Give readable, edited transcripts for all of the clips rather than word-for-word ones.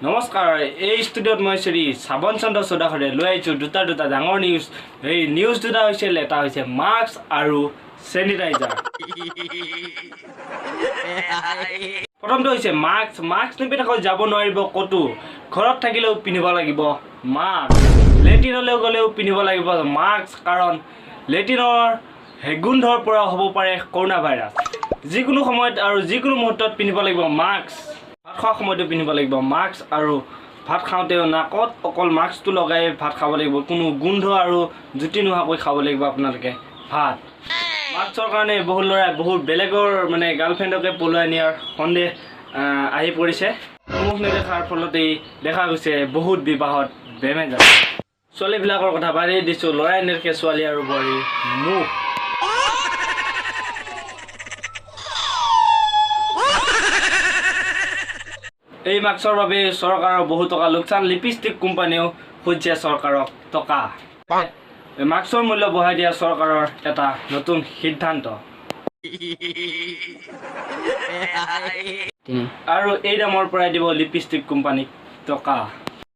নমস্কাৰ এই ষ্টুডিঅ'ত মই শ্ৰী শ্ৰাৱণ চন্দ্ৰ চৌধাঘৰে লৈ আহিছোঁ দুটা ডাঙৰ নিউজ। এই নিউজ দুটা হৈছে এটা হৈছে মাস্ক আৰু চেনিটাইজাৰ। প্ৰথমটো হৈছে মাস্ক নিপিন্ধাকৈ যাব নোৱাৰিব ক'তো, ঘৰত থাকিলেও পিন্ধিব লাগিব মাস্ক, লেট্ৰিনলৈ গ'লেও পিন্ধিব লাগিব মাস্ক, কাৰণ লেট্ৰিনৰ গোন্ধৰ পৰা হ'ব পাৰে কৰোণা ভাইৰাছ। যিকোনো সময়ত আৰু যিকোনো মুহূৰ্তত পিন্ধিব লাগিব মাস্ক। ভাত খোৱাৰ সময়তো পিন্ধিব লাগিব মাস্ক, আৰু ভাত খাওঁতেও নাকত অকল মাস্কটো লগাই ভাত খাব লাগিব, কোনো গোন্ধ আৰু জুতি নোহোৱাকৈ খাব লাগিব আপোনালোকে ভাত। মাস্কৰ কাৰণে বহুত ল'ৰাই বহুত বেলেগৰ গাৰ্লফ্ৰেণ্ডকে পলুৱাই নিয়াৰ সন্দেহ আহি পৰিছে। মুখ নেদেখাৰ ফলতেই দেখা গৈছে বহুত বিবাহত বেমেজ আছে। ছোৱালীবিলাকৰ কথা বাদেই দিছোঁ, ল'ৰাই নেদেখে ছোৱালী আৰু বোৱাৰীৰ মুখ। এই মাস্কৰ বাবে চৰকাৰৰ বহু টকা লোকচান, লিপষ্টিক কোম্পানীয়েও খুজিছে চৰকাৰক টকা। মাস্কৰ মূল্য বঢ়াই দিয়া চৰকাৰৰ এটা নতুন সিদ্ধান্ত। আৰু এই দামৰ পৰাই দিব লিপষ্টিক কোম্পানীক টকা।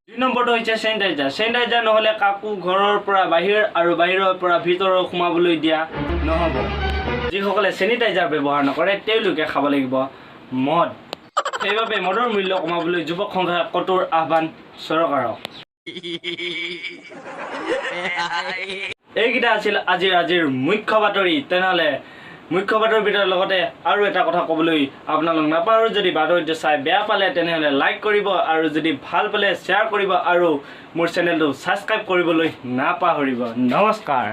2 নম্বৰটো হৈছে চেনিটাইজাৰ নহ'লে কাকো ঘৰৰ পৰা বাহিৰ আৰু বাহিৰৰ পৰা ভিতৰৰ সোমাবলৈ দিয়া নহ'ব। যিসকলে চেনিটাইজাৰ ব্যৱহাৰ নকৰে তেওঁলোকে খাব লাগিব মদ। সেইবাবে মদৰ মূল্য কমাবলৈ যুৱক সংঘাই কঠোৰ আহ্বান চৰকাৰক। এইকেইটা আছিল আজিৰ মুখ্য বাতৰি। তেনেহ'লে মুখ্য বাতৰিৰ ভিতৰত লগতে আৰু এটা কথা ক'বলৈ আপোনালোক নাপাহৰো, যদি বাতৰিটো চাই বেয়া পালে তেনেহ'লে লাইক কৰিব, আৰু যদি ভাল পালে শ্বেয়াৰ কৰিব, আৰু মোৰ চেনেলটো ছাবস্ক্ৰাইব কৰিবলৈ নাপাহৰিব। নমস্কাৰ।